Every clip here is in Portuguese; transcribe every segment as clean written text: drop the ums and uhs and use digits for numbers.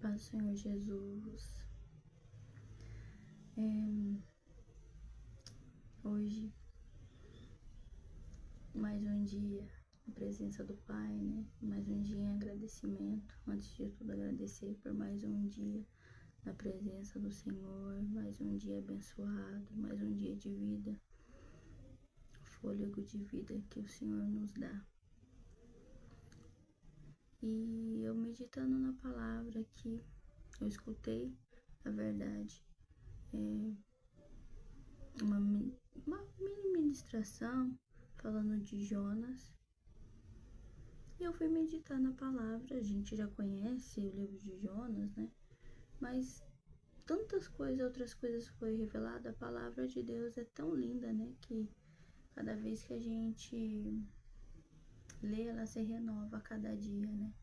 Paz do Senhor Jesus. Hoje, mais um dia na presença do Pai, né? Mais um dia em agradecimento. Antes de tudo, agradecer por mais um dia na presença do Senhor, mais um dia abençoado, mais um dia de vida, fôlego de vida que o Senhor nos dá. E eu meditando na palavra aqui, eu escutei a verdade. Uma mini ministração falando de Jonas. E eu fui meditar na palavra. A gente já conhece o livro de Jonas, né? Mas tantas coisas, outras coisas foi revelada. A palavra de Deus é tão linda, né? Que cada vez que a gente lê, ela se renova a cada dia, né?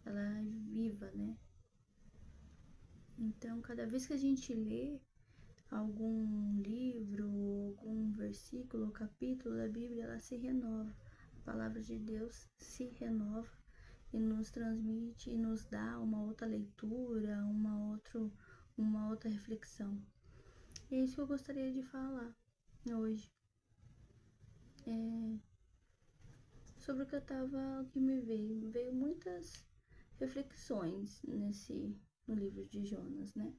Ela é viva, né? Então, cada vez que a gente lê algum livro, algum versículo, capítulo da Bíblia, ela se renova. A palavra de Deus se renova e nos transmite e nos dá uma outra leitura, uma outra reflexão. E é isso que eu gostaria de falar hoje. Sobre o que me veio. Veio muitas reflexões no livro de Jonas, né?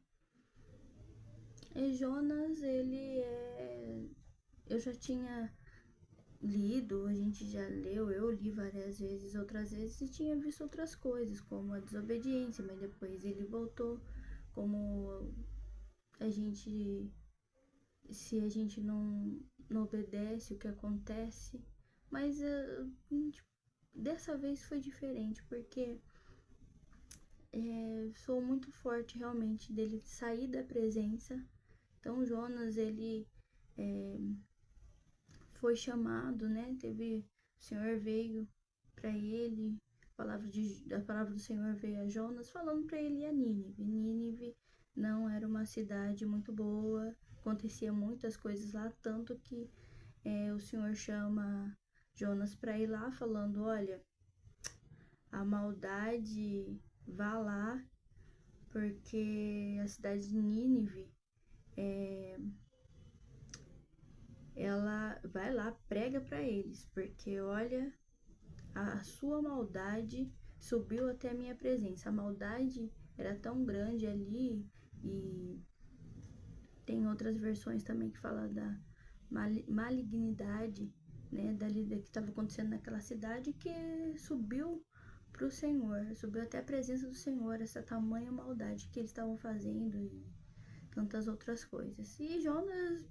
E Jonas, eu já tinha lido, a gente já leu, eu li várias vezes, outras vezes, e tinha visto outras coisas, como a desobediência, mas depois ele voltou, como se a gente não obedece, o que acontece. Mas dessa vez foi diferente, porque sou muito forte realmente dele sair da presença. Então Jonas, ele foi chamado, né? O Senhor veio para ele, a palavra do Senhor veio a Jonas falando para ele ir a Nínive. Nínive não era uma cidade muito boa, acontecia muitas coisas lá, tanto que o Senhor chama Jonas para ir lá, falando: olha, a maldade, vá lá, porque a cidade de Nínive ela vai lá, prega para eles, porque olha, a sua maldade subiu até a minha presença. A maldade era tão grande ali, e tem outras versões também que fala da malignidade, né, dali que estava acontecendo naquela cidade, que subiu para o Senhor, subiu até a presença do Senhor, essa tamanha maldade que eles estavam fazendo e tantas outras coisas. E Jonas,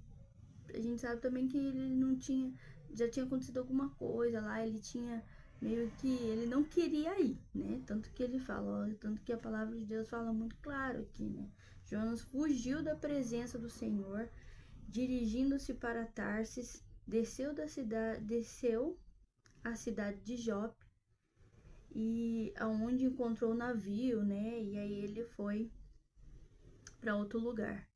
a gente sabe também que ele não tinha, já tinha acontecido alguma coisa lá, ele tinha meio que, ele não queria ir, né? Tanto que ele fala, tanto que a palavra de Deus fala muito claro aqui, né? Jonas fugiu da presença do Senhor, dirigindo-se para Tarsis, desceu à cidade de Jope, e aonde encontrou o navio, né? E aí ele foi para outro lugar.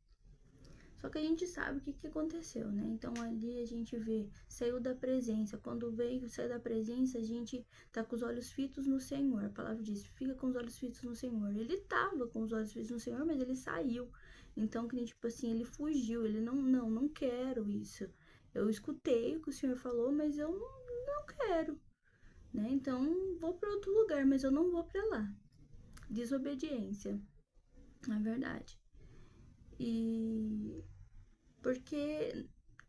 Só que a gente sabe o que aconteceu, né? Então ali a gente vê, saiu da presença. Quando saiu da presença, a gente tá com os olhos fitos no Senhor. A palavra diz, fica com os olhos fitos no Senhor. Ele tava com os olhos fitos no Senhor, mas ele saiu. Então, que tipo assim, ele fugiu. Ele não quero isso. Eu escutei o que o Senhor falou, mas eu não quero, né? Então, vou para outro lugar, mas eu não vou para lá. Desobediência, na verdade. E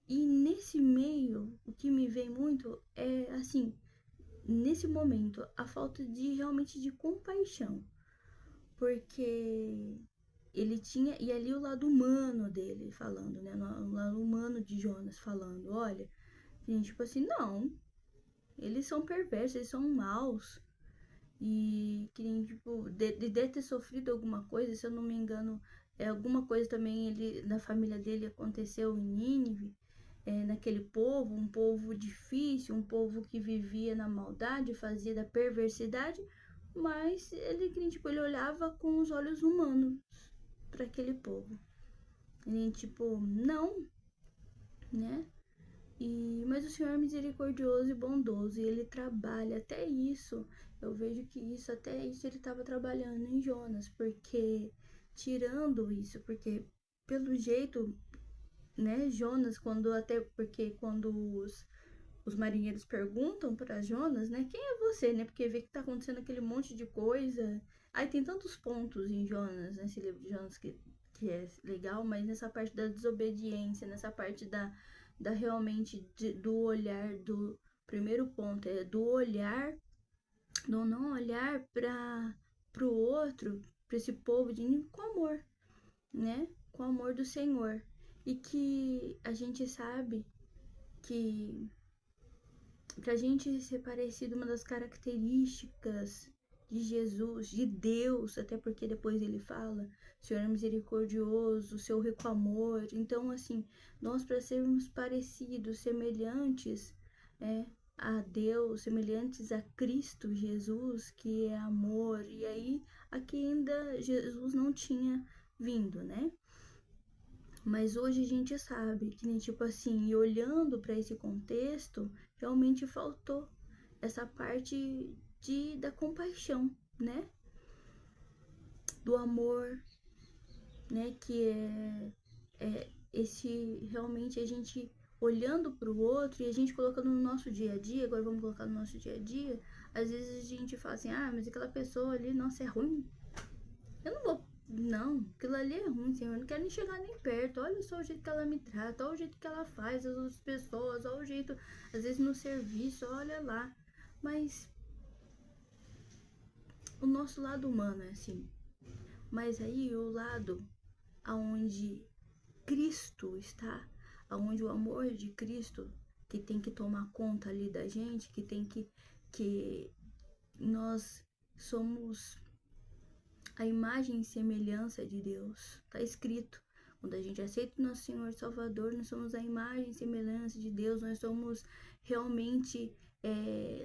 nesse meio, o que me vem muito é, assim, nesse momento, a falta de realmente de compaixão. Porque ele tinha, e ali o lado humano dele falando, né? O lado humano de Jonas falando: olha, gente, tipo assim, não, eles são perversos, eles são maus. E que, tipo, de ter sofrido alguma coisa, se eu não me engano, alguma coisa também na família dele aconteceu em Nínive, naquele povo, um povo difícil, um povo que vivia na maldade, fazia da perversidade, mas ele olhava com os olhos humanos para aquele povo. Ele, tipo, não, né? Mas o Senhor é misericordioso e bondoso, e ele trabalha até isso. Eu vejo que isso, até isso ele estava trabalhando em Jonas, porque tirando isso, porque pelo jeito, né, Jonas, quando os marinheiros perguntam para Jonas, né, quem é você, né, porque vê que tá acontecendo aquele monte de coisa. Aí tem tantos pontos em Jonas, nesse livro de Jonas que é legal, mas nessa parte da desobediência, nessa parte da realmente do olhar, do primeiro ponto é do olhar, do não olhar para o outro, para esse povo de com amor, né, com o amor do Senhor. E que a gente sabe que pra gente ser parecido, uma das características de Jesus, de Deus, até porque depois ele fala, Senhor é misericordioso, seu rico amor. Então, assim, nós para sermos parecidos, semelhantes, é, a Deus, semelhantes a Cristo Jesus, que é amor. E aí, aqui ainda Jesus não tinha vindo, né? Mas hoje a gente sabe que, tipo assim, e olhando para esse contexto, realmente faltou essa parte da compaixão, né? Do amor, né? Que é esse realmente a gente olhando para o outro e a gente colocando no nosso dia a dia. Agora vamos colocar no nosso dia a dia. Às vezes a gente fala assim, ah, mas aquela pessoa ali, nossa, é ruim. Eu não vou. Não, aquilo ali é ruim, Senhor. Eu não quero nem chegar nem perto. Olha só o jeito que ela me trata, olha o jeito que ela faz as outras pessoas, olha o jeito, às vezes no serviço, olha lá. Mas o nosso lado humano é assim. Mas aí o lado aonde Cristo está, aonde o amor de Cristo que tem que tomar conta ali da gente, que nós somos a imagem e semelhança de Deus. Está escrito. Quando a gente aceita o nosso Senhor Salvador, nós somos a imagem e semelhança de Deus. Nós somos realmente,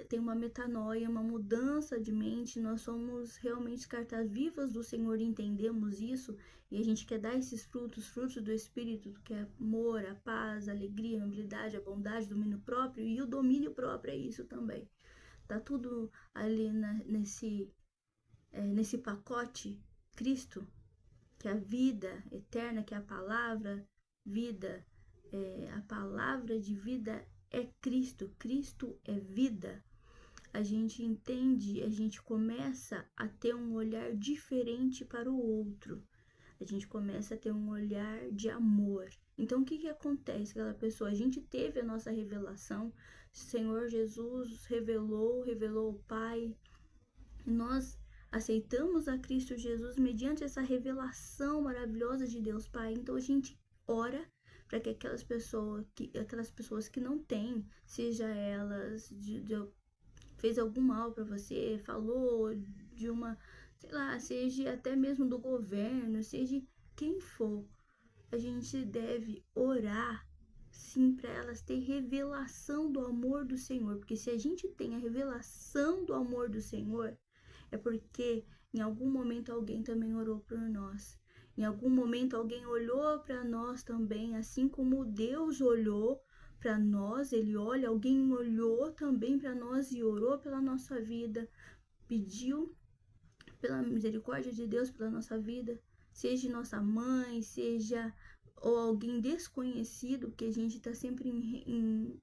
tem uma metanoia, uma mudança de mente. Nós somos realmente cartas vivas do Senhor, entendemos isso. E a gente quer dar esses frutos, frutos do Espírito, que é amor, a paz, a alegria, a amabilidade, a bondade, o domínio próprio. E o domínio próprio é isso também. Tá tudo ali nesse pacote Cristo, que é a vida eterna, que é a palavra vida, a palavra de vida é Cristo, Cristo é vida. A gente entende, a gente começa a ter um olhar diferente para o outro. A gente começa a ter um olhar de amor. Então, o que acontece com aquela pessoa? A gente teve a nossa revelação, o Senhor Jesus revelou o Pai, e nós aceitamos a Cristo Jesus mediante essa revelação maravilhosa de Deus Pai. Então a gente ora para que aquelas pessoas que não têm, seja elas fez algum mal para você, falou de uma, sei lá, seja até mesmo do governo, seja quem for, a gente deve orar sim para elas ter revelação do amor do Senhor, porque se a gente tem a revelação do amor do Senhor, é porque em algum momento alguém também orou por nós. Em algum momento alguém olhou para nós também, assim como Deus olhou para nós, ele olha, alguém olhou também para nós e orou pela nossa vida, pediu pela misericórdia de Deus pela nossa vida, seja nossa mãe, seja ou alguém desconhecido, que a gente está sempre em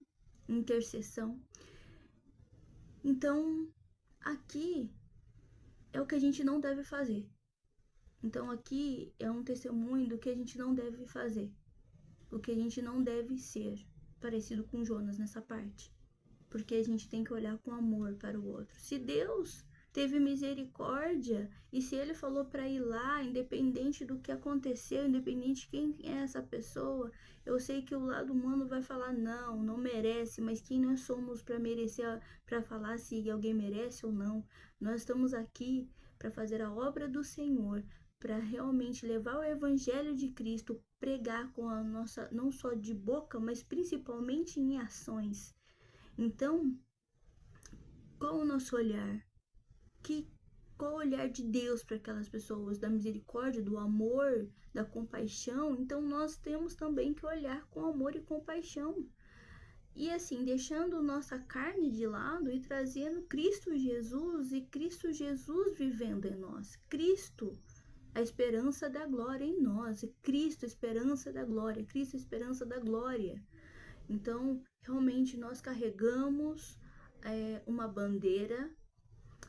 intercessão. Então, aqui é o que a gente não deve fazer. Então aqui é um testemunho do que a gente não deve fazer, o que a gente não deve ser, parecido com Jonas nessa parte, porque a gente tem que olhar com amor para o outro. Se Deus teve misericórdia e se ele falou para ir lá, independente do que aconteceu, independente de quem é essa pessoa, eu sei que o lado humano vai falar não merece, mas quem nós somos para merecer, para falar se alguém merece ou não? Nós estamos aqui para fazer a obra do Senhor, para realmente levar o evangelho de Cristo, pregar com a nossa, não só de boca, mas principalmente em ações. Então, qual o nosso olhar? Qual o olhar de Deus para aquelas pessoas, da misericórdia, do amor, da compaixão? Então nós temos também que olhar com amor e compaixão. E assim, deixando nossa carne de lado e trazendo Cristo Jesus e Cristo Jesus vivendo em nós. Cristo, a esperança da glória em nós. Cristo, a esperança da glória. Cristo, a esperança da glória. Então, realmente, nós carregamos uma bandeira,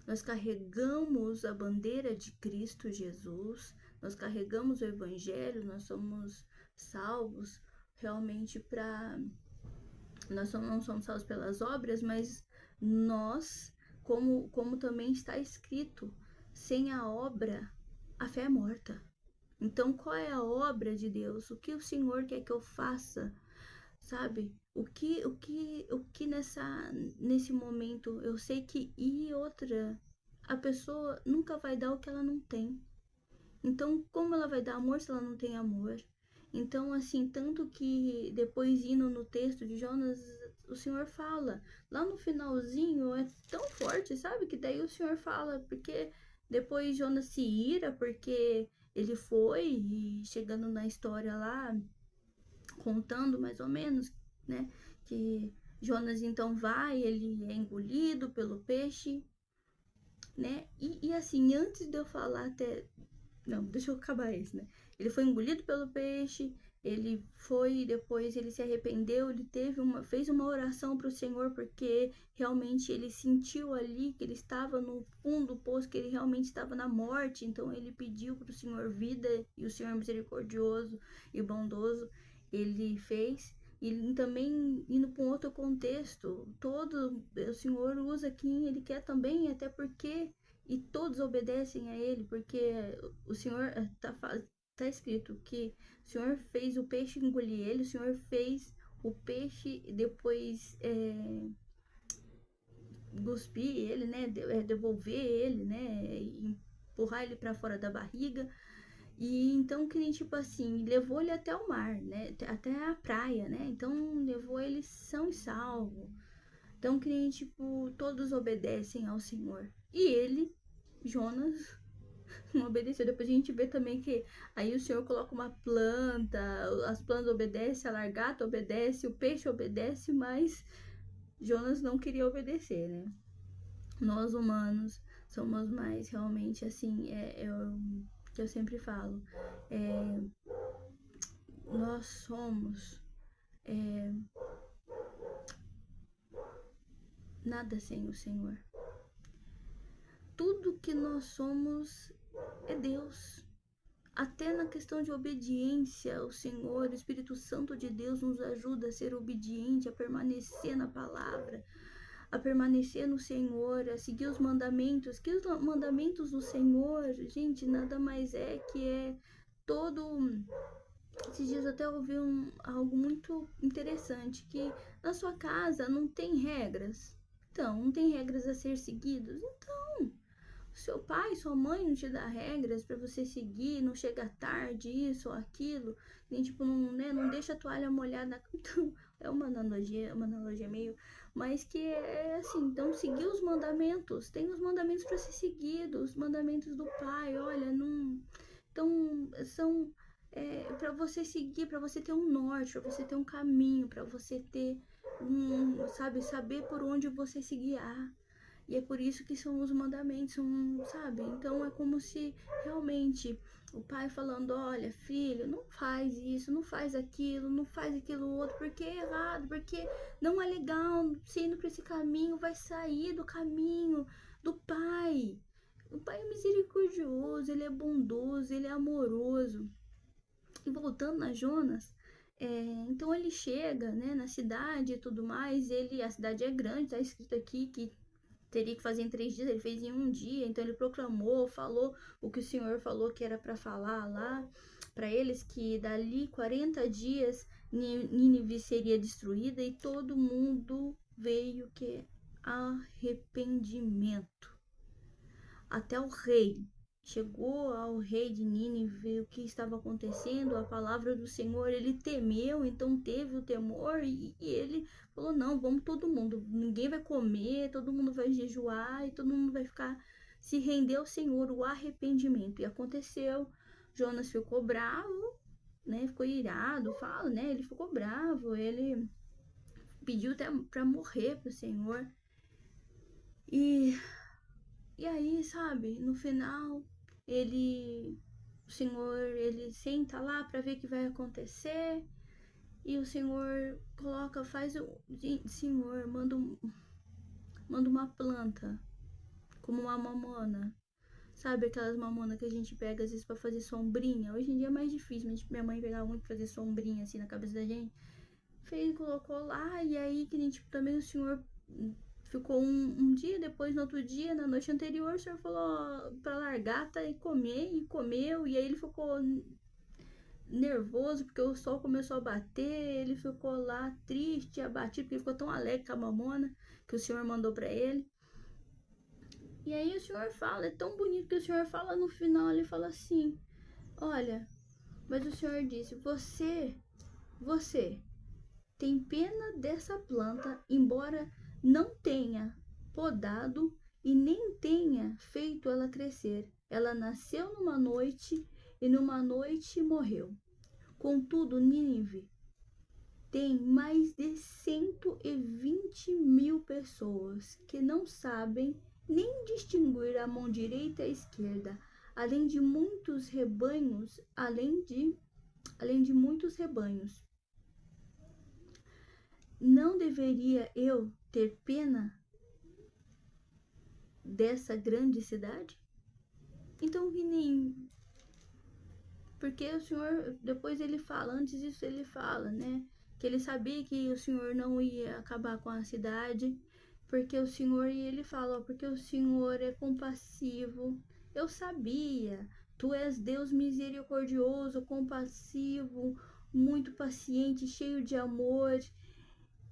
nós carregamos a bandeira de Cristo Jesus, nós carregamos o Evangelho, nós somos salvos realmente para. Nós não somos salvos pelas obras, mas nós, como também está escrito, sem a obra, a fé é morta. Então, qual é a obra de Deus? O que o Senhor quer que eu faça? Sabe? O que nesse momento eu sei que a pessoa nunca vai dar o que ela não tem. Então, como ela vai dar amor se ela não tem amor? Então, assim, tanto que depois indo no texto de Jonas, o Senhor fala, lá no finalzinho é tão forte, sabe? Que daí o Senhor fala, porque depois Jonas se ira, porque ele foi e chegando na história lá, contando mais ou menos, né? Que Jonas então vai, ele é engolido pelo peixe, né? E assim, antes de eu falar até. Não, deixa eu acabar esse, né? Ele foi engolido pelo peixe, ele foi, depois ele se arrependeu, ele fez uma oração para o Senhor, porque realmente ele sentiu ali que ele estava no fundo do poço, que ele realmente estava na morte, então ele pediu para o Senhor vida, e o Senhor misericordioso e bondoso, ele fez. E também indo para um outro contexto, o Senhor usa quem ele quer também, até porque e todos obedecem a ele, porque o Senhor tá escrito que o Senhor fez o peixe engolir ele, o Senhor fez o peixe depois cuspir ele, né, devolver ele, né, e empurrar ele para fora da barriga. E então que nem tipo assim, levou ele até o mar, né, até a praia, né? Então levou ele são e salvo. Então que nem tipo todos obedecem ao Senhor. E ele, Jonas, não obedeceu. Depois a gente vê também que aí o Senhor coloca uma planta, as plantas obedecem, a lagarta obedece, o peixe obedece, mas Jonas não queria obedecer, né? Nós humanos somos mais realmente assim, o que eu sempre falo, é, nós somos nada sem o Senhor. Tudo que nós somos é Deus. Até na questão de obediência ao Senhor, o Espírito Santo de Deus nos ajuda a ser obediente, a permanecer na palavra, a permanecer no Senhor, a seguir os mandamentos. Que os mandamentos do Senhor, gente, nada mais é que todo. Esses dias eu até ouvi algo muito interessante, que na sua casa não tem regras. Então, não tem regras a ser seguidas. Então, seu pai, sua mãe não te dá regras para você seguir, não chega tarde, isso ou aquilo, nem tipo, não, né, não deixa a toalha molhada. Então, é uma analogia meio, mas que é assim, então seguir os mandamentos, tem os mandamentos para ser seguidos, os mandamentos do pai, olha, não. Então, são para você seguir, para você ter um norte, para você ter um caminho, para você ter saber por onde você se guiar. E é por isso que são os mandamentos, sabe? Então é como se realmente o pai falando, olha, filho, não faz isso, não faz aquilo outro, porque é errado, porque não é legal, se indo por esse caminho, vai sair do caminho do pai. O pai é misericordioso, ele é bondoso, ele é amoroso. E voltando a Jonas, então ele chega, né, na cidade e tudo mais, a cidade é grande, tá escrito aqui que teria que fazer em 3 dias, ele fez em 1 dia, então ele proclamou, falou o que o Senhor falou que era para falar lá, para eles, que dali 40 dias Nínive seria destruída, e todo mundo veio que arrependimento. Até o rei. Chegou ao rei de Nínive o que estava acontecendo, a palavra do Senhor, ele temeu, então teve o temor e ele falou, não, vamos todo mundo, ninguém vai comer, todo mundo vai jejuar e todo mundo vai ficar, se render ao Senhor, o arrependimento. E aconteceu, Jonas ficou bravo, né, ficou irado, fala, né, ele ficou bravo, ele pediu até pra morrer pro Senhor. E aí, sabe, no final, o Senhor, ele senta lá pra ver o que vai acontecer. E o Senhor Senhor, manda uma planta, como uma mamona. Sabe aquelas mamonas que a gente pega às vezes pra fazer sombrinha? Hoje em dia é mais difícil, mas minha mãe pegava muito pra fazer sombrinha assim na cabeça da gente. Fez, colocou lá, e aí que nem, tipo, também o Senhor ficou um dia, depois no outro dia, na noite anterior, o Senhor falou pra largar tá, e comer, e comeu, e aí ele ficou nervoso porque o sol começou a bater, ele ficou lá triste, abatido, porque ele ficou tão alegre com a mamona que o Senhor mandou pra ele. E aí o Senhor fala, é tão bonito que o Senhor fala no final, ele fala assim, olha, mas o Senhor disse, você tem pena dessa planta, embora não tenha podado e nem tenha feito ela crescer. Ela nasceu numa noite e numa noite morreu. Contudo, Nínive tem mais de 120 mil pessoas que não sabem nem distinguir a mão direita e a esquerda, além de muitos rebanhos, além de muitos rebanhos. Não deveria eu ter pena dessa grande cidade? Então, que nem... Porque o Senhor, depois ele fala, antes disso ele fala, né? Que ele sabia que o Senhor não ia acabar com a cidade, porque o Senhor, e ele fala, ó, porque o Senhor é compassivo. Eu sabia, tu és Deus misericordioso, compassivo, muito paciente, cheio de amor,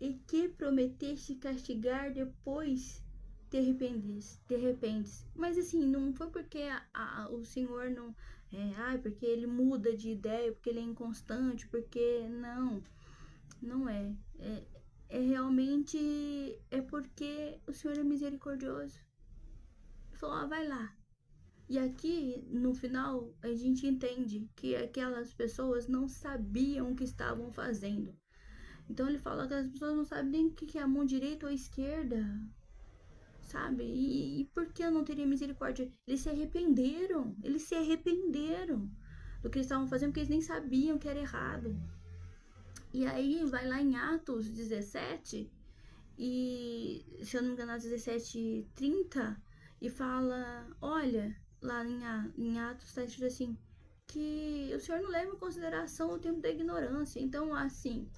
e que prometeste castigar depois te arrependes. Mas assim, não foi porque o Senhor não. Porque ele muda de ideia, porque ele é inconstante, porque. Não, não é. É realmente. É porque o Senhor é misericordioso. Ele falou: vai lá. E aqui, no final, a gente entende que aquelas pessoas não sabiam o que estavam fazendo. Então ele fala que as pessoas não sabem nem o que é a mão direita ou esquerda, sabe? E por que eu não teria misericórdia? Eles se arrependeram do que eles estavam fazendo, porque eles nem sabiam que era errado. E aí vai lá em Atos 17, e se eu não me engano, 17:30, e fala, olha, lá em Atos está escrito assim, que o Senhor não leva em consideração o tempo da ignorância. Então, assim,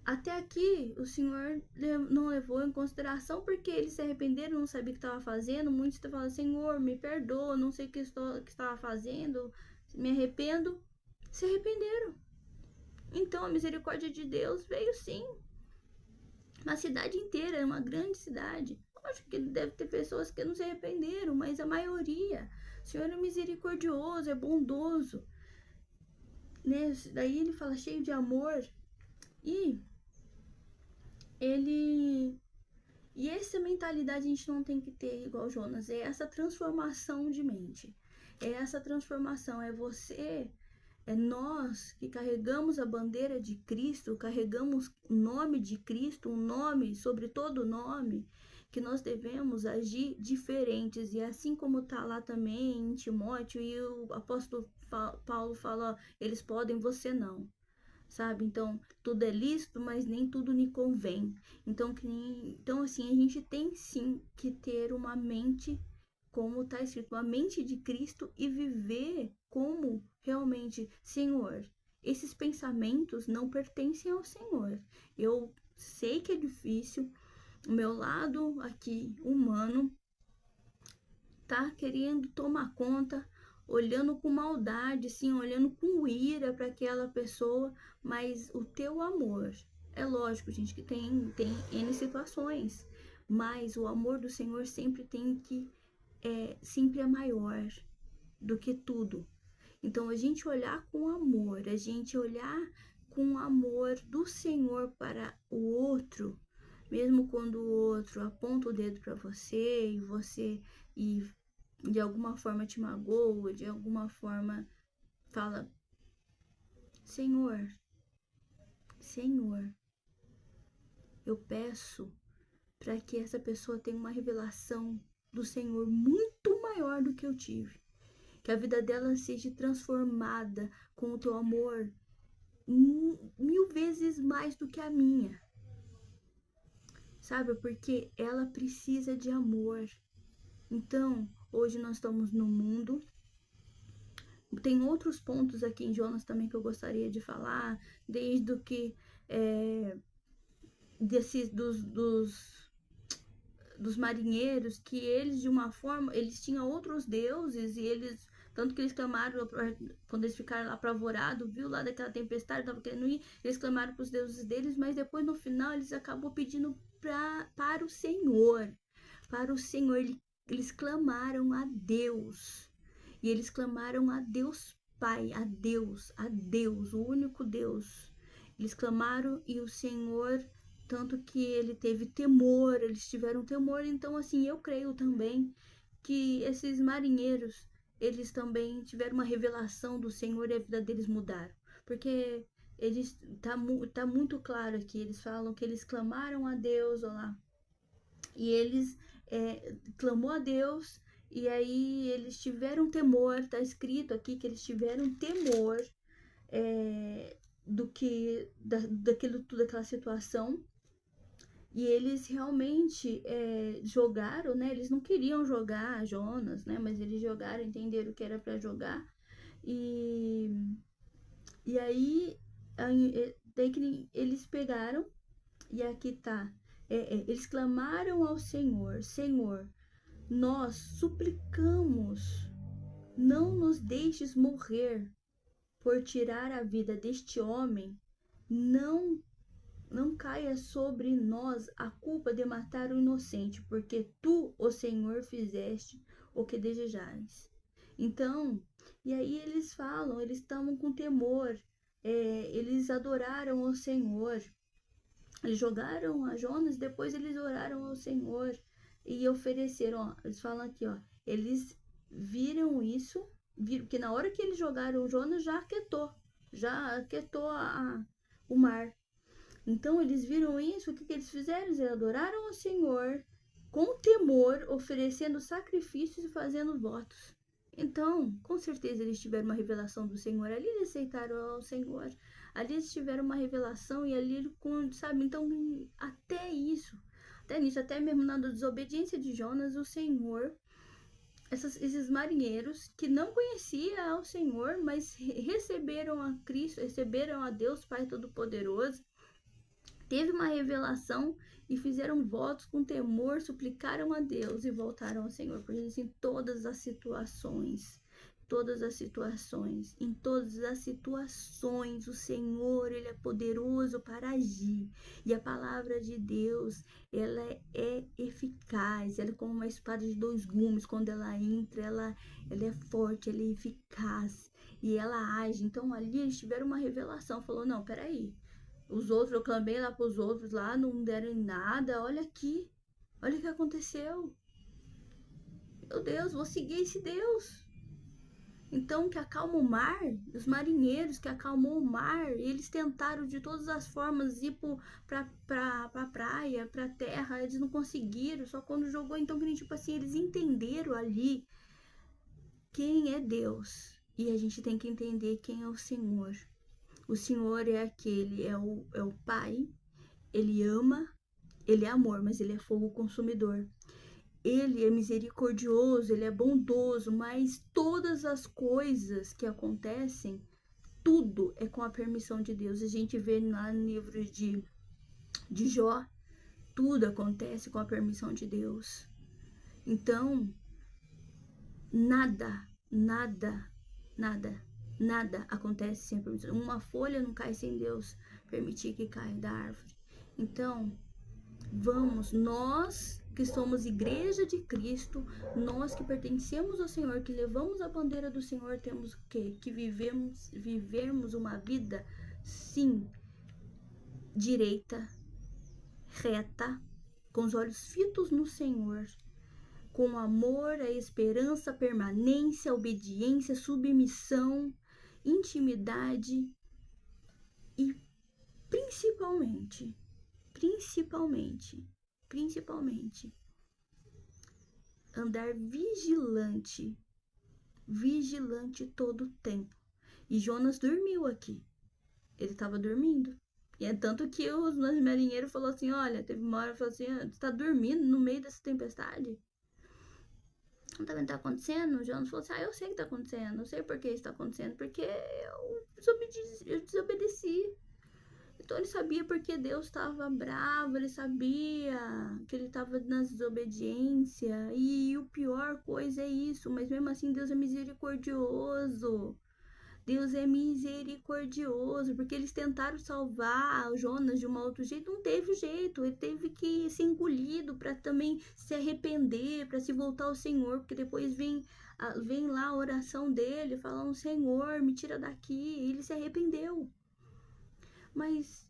até aqui o Senhor não levou em consideração porque eles se arrependeram, não sabiam o que estava fazendo. Muitos estão falando, Senhor, me perdoa, não sei o que estava fazendo, me arrependo. Se arrependeram. Então a misericórdia de Deus veio sim. Na cidade inteira, é uma grande cidade. Lógico que deve ter pessoas que não se arrependeram, mas a maioria. O Senhor é misericordioso, é bondoso. Né? Daí ele fala cheio de amor. E ele... E essa mentalidade a gente não tem que ter igual Jonas. É essa transformação de mente. É essa transformação. É nós que carregamos a bandeira de Cristo, carregamos o nome de Cristo, um nome sobre todo nome, que nós devemos agir diferentes. E assim como está lá também em Timóteo, e o apóstolo Paulo fala, ó, eles podem, você não. Sabe? Então, tudo é lícito, mas nem tudo me convém. Então, assim, a gente tem sim que ter uma mente, como está escrito, uma mente de Cristo e viver como realmente, Senhor, esses pensamentos não pertencem ao Senhor. Eu sei que é difícil, o meu lado aqui humano tá querendo tomar conta, olhando com maldade, assim, olhando com ira para aquela pessoa, mas o teu amor, é lógico, gente, que tem N situações, mas o amor do Senhor sempre é maior do que tudo. Então, a gente olhar com amor, a gente olhar com amor do Senhor para o outro, mesmo quando o outro aponta o dedo para você e você e de alguma forma te magoa, de alguma forma fala, Senhor, Senhor, eu peço para que essa pessoa tenha uma revelação do Senhor muito maior do que eu tive. Que a vida dela seja transformada com o teu amor 1000 vezes mais do que a minha. Sabe? Porque ela precisa de amor. Então, hoje nós estamos no mundo. Tem outros pontos aqui em Jonas também que eu gostaria de falar, desde o que dos marinheiros, que eles de uma forma, eles tinham outros deuses e eles, tanto que eles clamaram, quando eles ficaram lá apavorados, viu lá daquela tempestade, tava querendo ir, eles clamaram para os deuses deles, mas depois no final eles acabou pedindo para o Senhor, eles clamaram a Deus, e eles clamaram a Deus Pai, a Deus, o único Deus. Eles clamaram e o Senhor, tanto que ele teve temor, eles tiveram temor. Então, assim, eu creio também que esses marinheiros, eles também tiveram uma revelação do Senhor e a vida deles mudaram. Porque eles, tá muito claro aqui, eles falam que eles clamaram a Deus, olha lá, e eles clamou a Deus, e aí eles tiveram temor, tá escrito aqui que eles tiveram temor tudo aquela situação, e eles realmente jogaram, né? Eles não queriam jogar Jonas, né? Mas eles jogaram, entenderam o que era para jogar, e aí daí que eles pegaram, e aqui tá, eles clamaram ao Senhor: Senhor, nós suplicamos, não nos deixes morrer por tirar a vida deste homem, não caia sobre nós a culpa de matar o inocente, porque tu, o Senhor, fizeste o que desejares. Então, e aí eles falam, eles estavam com temor, eles adoraram o Senhor, eles jogaram a Jonas, depois eles oraram ao Senhor e ofereceram, ó, eles falam aqui, ó, eles viram isso, que na hora que eles jogaram o Jonas já aquietou o mar. Então eles viram isso, o que eles fizeram? Eles adoraram ao Senhor com temor, oferecendo sacrifícios e fazendo votos. Então, com certeza eles tiveram uma revelação do Senhor, ali eles aceitaram ao Senhor, ali eles tiveram uma revelação e ali, sabe, então até nisso, até mesmo na desobediência de Jonas, o Senhor, esses marinheiros que não conheciam ao Senhor, mas receberam a Cristo, receberam a Deus Pai Todo-Poderoso, teve uma revelação e fizeram votos com temor, suplicaram a Deus e voltaram ao Senhor. Por isso, em todas as situações, em todas as situações, o Senhor, Ele é poderoso para agir. E a palavra de Deus, ela é eficaz, ela é como uma espada de 2 gumes, quando ela entra, ela é forte, ela é eficaz, e ela age. Então, ali eles tiveram uma revelação, falou, não, peraí, os outros, eu clamei lá para os outros lá, não deram em nada, olha aqui, olha o que aconteceu. Meu Deus, vou seguir esse Deus. Então, que acalma o mar, os marinheiros que acalmou o mar, eles tentaram de todas as formas ir pra praia, pra terra, eles não conseguiram, só quando jogou, então, que tipo assim, eles entenderam ali quem é Deus, e a gente tem que entender quem é o Senhor. O Senhor é aquele, é o Pai, Ele ama, Ele é amor, mas Ele é fogo consumidor. Ele é misericordioso, Ele é bondoso, mas todas as coisas que acontecem, tudo é com a permissão de Deus. A gente vê lá no livro de Jó, tudo acontece com a permissão de Deus. Então, nada acontece sem permissão. Uma folha não cai sem Deus permitir que caia da árvore. Então, nós que somos igreja de Cristo, nós que pertencemos ao Senhor, que levamos a bandeira do Senhor, temos que vivermos uma vida, sim, direita, reta, com os olhos fitos no Senhor, com amor, a esperança, a permanência, a obediência, submissão, intimidade e principalmente principalmente, andar vigilante todo o tempo. E Jonas dormiu aqui. Ele tava dormindo. E é tanto que os marinheiros falou assim, olha, teve uma hora que falou assim, você tá dormindo no meio dessa tempestade? Não tá vendo o que tá acontecendo? O Jonas falou assim, eu sei o que tá acontecendo, eu sei por que isso tá acontecendo, porque eu desobedeci. Então ele sabia porque Deus estava bravo, ele sabia que ele estava na desobediência. E o pior coisa é isso, mas mesmo assim Deus é misericordioso. Deus é misericordioso, porque eles tentaram salvar o Jonas de um outro jeito, não teve jeito, ele teve que ser engolido para também se arrepender, para se voltar ao Senhor, porque depois vem lá a oração dele, falando, Senhor, me tira daqui, e ele se arrependeu. Mas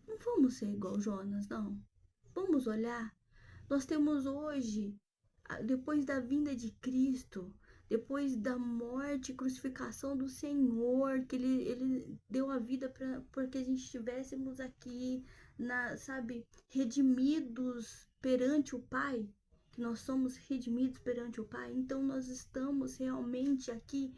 não vamos ser igual Jonas, não. Vamos olhar. Nós temos hoje, depois da vinda de Cristo, depois da morte e crucificação do Senhor, que ele deu a vida para que a gente estivéssemos aqui, sabe, redimidos perante o Pai, que nós somos redimidos perante o Pai. Então nós estamos realmente aqui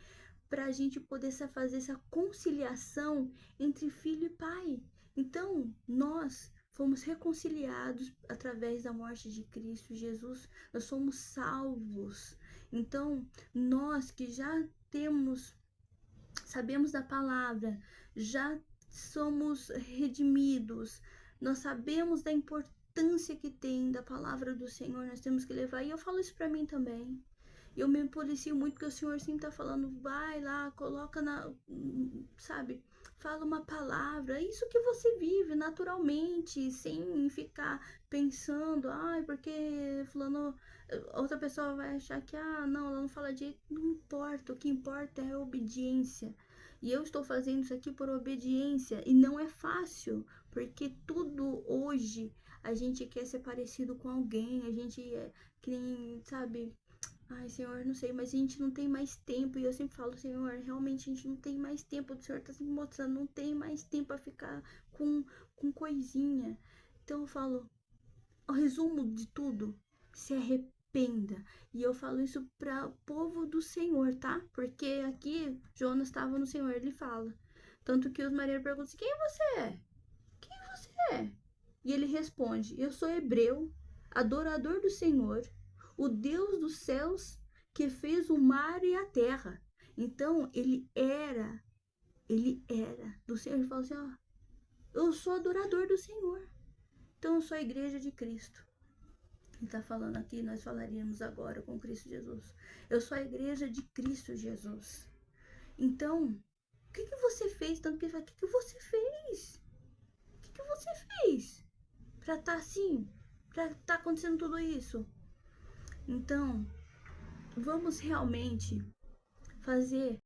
para a gente poder fazer essa conciliação entre filho e pai. Então, nós fomos reconciliados através da morte de Cristo Jesus, nós somos salvos. Então, nós que já sabemos da palavra, já somos redimidos, nós sabemos da importância que tem da palavra do Senhor, nós temos que levar, e eu falo isso para mim também. Eu me policio muito porque o Senhor sempre tá falando, vai lá, coloca sabe, fala uma palavra, isso que você vive naturalmente, sem ficar pensando, porque fulano, outra pessoa vai achar que, não, ela não fala de jeito, não importa, o que importa é a obediência. E eu estou fazendo isso aqui por obediência, e não é fácil, porque tudo hoje a gente quer ser parecido com alguém, a gente que nem, sabe, Senhor, não sei, mas a gente não tem mais tempo. E eu sempre falo, Senhor, realmente a gente não tem mais tempo. O Senhor tá sempre mostrando, não tem mais tempo pra ficar com coisinha. Então eu falo, o resumo de tudo, se arrependa. E eu falo isso para o povo do Senhor, tá? Porque aqui Jonas estava no Senhor, ele fala. Tanto que os marinheiros perguntam assim, quem você é? Quem você é? E ele responde, eu sou hebreu, adorador do Senhor, o Deus dos céus que fez o mar e a terra. Então, ele era do Senhor. Ele falou assim, eu sou adorador do Senhor. Então, eu sou a igreja de Cristo. Ele está falando aqui, nós falaríamos agora com Cristo Jesus. Eu sou a igreja de Cristo Jesus. Então, o que você fez? Tanto que ele fala, o que você fez? O que você fez? Pra estar assim? Pra estar acontecendo tudo isso? Então, vamos realmente fazer